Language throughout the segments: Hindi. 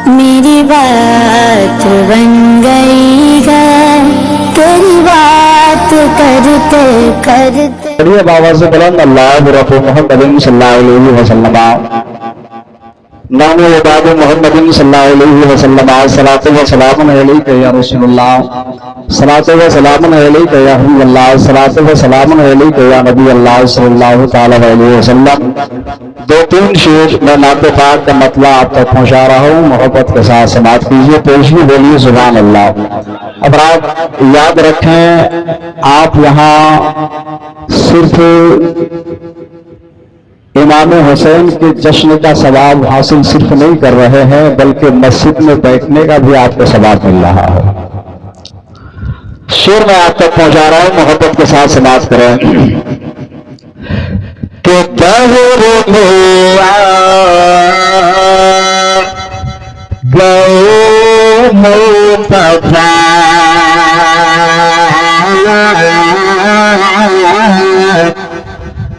मेरी बात बन गई है तेरी बात करते करते। बढ़िया बाबा से बुलंद अल्लाह रफ़ू मोहम्मद सल्लल्लाहु अलैहि वसल्लम नामो बाबू मोहम्मद सल्लल्लाहु अलैहि वसल्लम सलातो व सलाम अलैका या रसूलुल्लाह सलातो व सलाम अलैका या हबीबल्लाह सलातो व सलाम अलैका या नबी अल्लाह सल्लल्लाहु तआला अलैहि वसल्लम। दो तीन शेर मैं नाते पाक का मतलब आप तक पहुंचा रहा हूँ, मोहब्बत के साथ समाप्त कीजिए। पेशवी बोलिए सुभान अल्लाह। अब आप याद रखें, आप यहाँ सिर्फ इमाम हुसैन के जश्न का सवाब हासिल सिर्फ नहीं कर रहे हैं, बल्कि मस्जिद में बैठने का भी आपको सवाब मिल रहा है। शेर मैं आप तक पहुंचा रहा हूं, मोहब्बत के साथ समाप्त करें कि दहर में गए मुस्तफा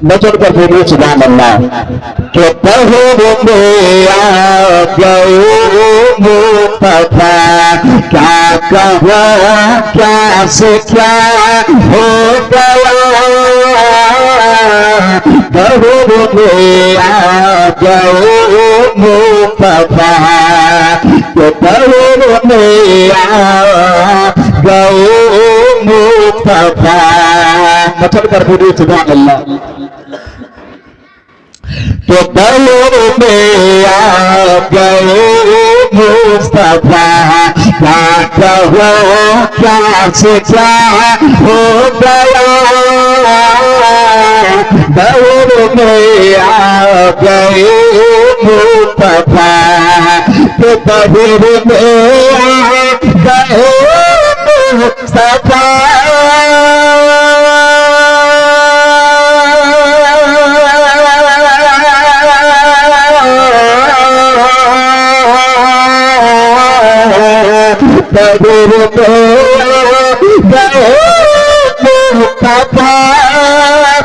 बचन कर बोलिए सुभान अल्लाह। कि दहर में गए मुस्तफा क्या कहा क्या से क्या हो गया। दहर में गए मुस्तफा कि दहर में गए मुस्तफा बचन कर बोलिए सुभान अल्लाह। तो दौर में आ गए मुस्तफा क्या कहो क्या से क्या हो गया। दौर में आ गए मुस्तफा तो दौर में आ गए मुस्तफा। दहर में गए मुस्तफा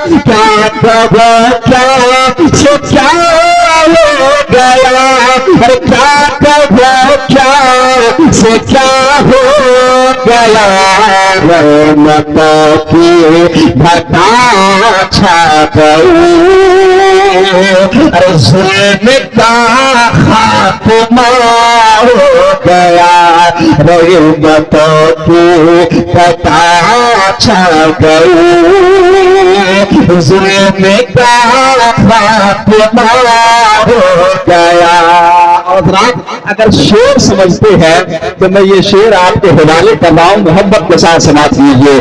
क्या कहा क्या से क्या हो गया। क्या कहा क्या से क्या हो गया। रहमत की घटा छा गई जुल्म का खात्मा हो गया। रहमत की घटा छा गई जुल्म का खात्मा हो गया। और अगर शेर समझते हैं तो मैं ये शेर आपके हवाले कर रहा हूं, मोहब्बत के साथ समाप्त कीजिए।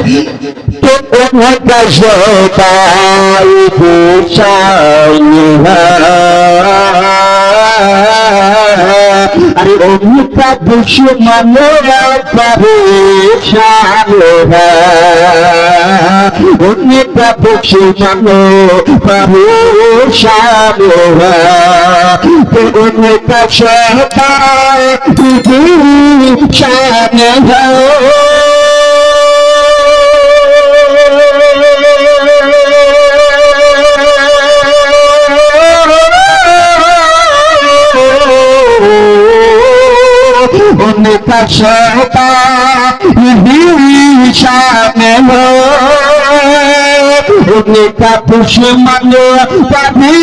तो उनका शोकाई पूछाई अरे उनका दुश्मन परेशान है। उनका दुश्मन परेशान है तो उनका शैतान शान है। उनका शैतान ही शान हो। उनका दुश्मन कभी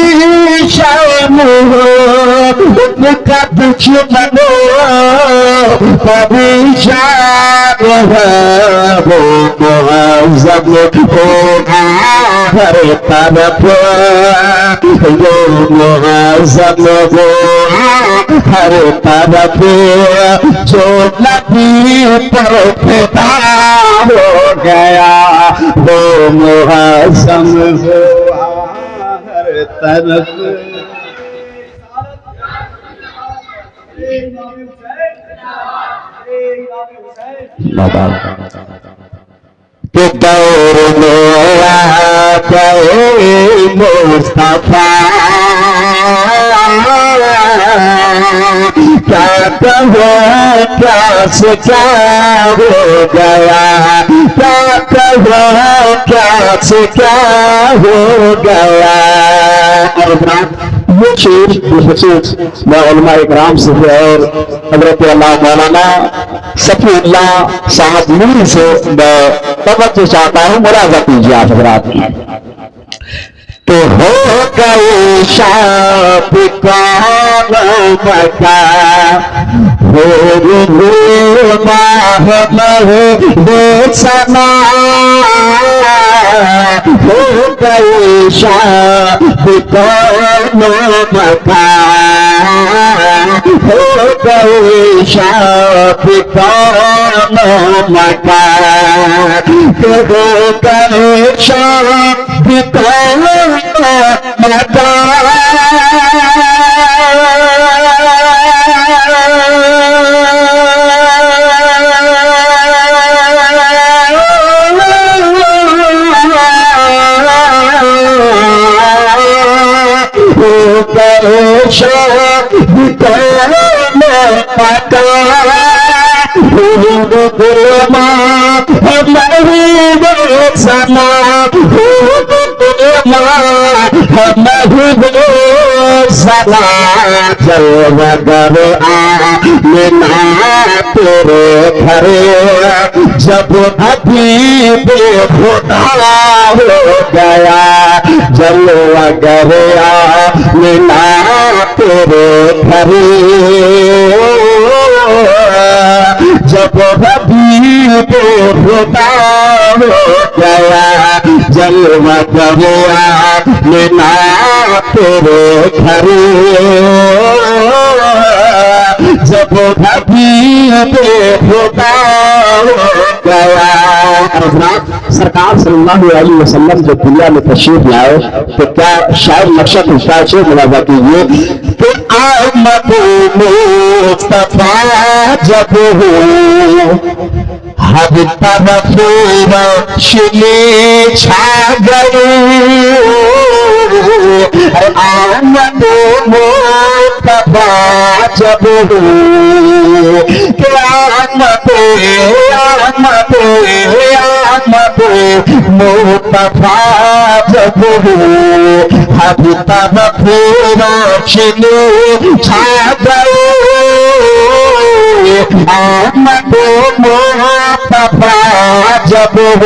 शान हो। उनका दुश्मन कभी शान है। वो मुअज़्ज़म होगा हर तरफ। वो मुअज़्ज़म होगा हर तरफ जो नबी पर फिदा हो गया। वो मुअज़्ज़म हुआ हर तरफ। कि दौर में आ गए मुस्तफा क्या कहो क्या से क्या हो गया। क्या कहो क्या से क्या हो गया। और ये शेर बखसूस मैं उलमा इकराम से और हजरत अल्लाह मौलाना सफीउल्लाह साहब मीर से मैं तवज्जो चाहता हूँ, मुलाजा कीजिए आप हजरात। तो हो गए शाप कौन बका हो सना हो गए शाप कौन बका हो गए शाप कौन मका हो गए शाप कौन मका जलवगर आना तेरे घरे जब अभी बेखुदा हो गया, जलवगर आना तेरे घरे जब अभी बेखुदा हो गया, जलवगर आना तेरे घरे जब अभी बेखुदा हो गया। सरकार सल्लल्लाहु अलैहि वसल्लम जब दुनिया में तशरीफ लाए तो क्या शायद मकसद होता है, मुलाजा कीजिए कि आमद मुस्तफा जब हो हर तरफ रोशनी छा गई, आमद मुस्तफा जब हो आमद मुस्तफा जब हो हर तरफ रोशनी छा गई, आमद मुस्तफा जब हो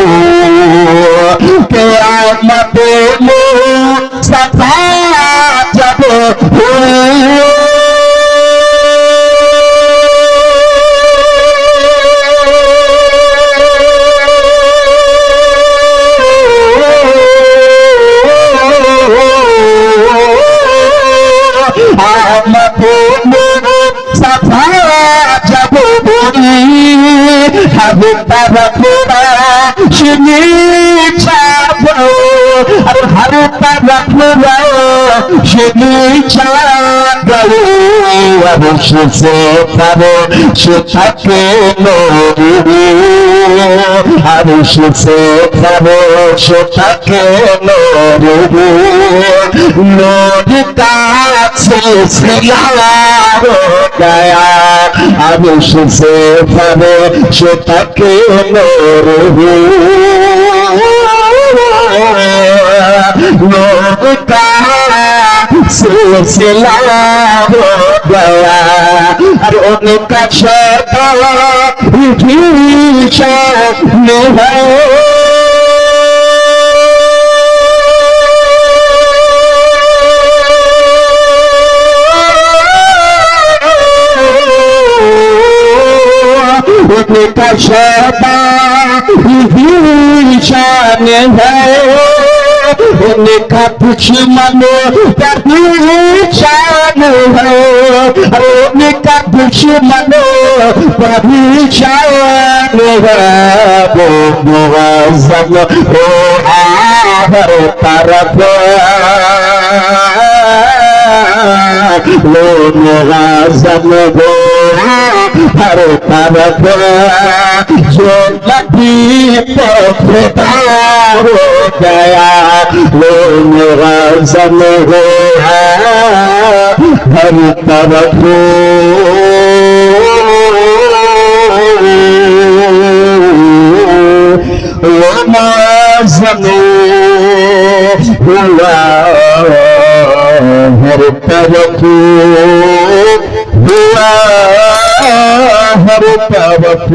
आमद मुस्तफा जब हो हर तरफ रोशनी छा गई, अर्श से फर्श तक नूर, अर्श से फर्श तक नूर, नूर का सिलसिला हो गया, अर्श से फर्श तक नूर, नूर का सिलसिला हो गया। और उनका शैतान भी शान है, उनका शैतान भी शान है, उनका दुश्मन का शान है, उनका दुश्मन शान है, वो मुअज़्ज़म हो हर तरफ, वो मुअज़्ज़म हो हर तरफ, जो नबी पे फिदा हो गया, वो मुअज़्ज़म हो हर तरफ, वो मुअज़्ज़म हुआ हर तरफ हुआ हर तरफ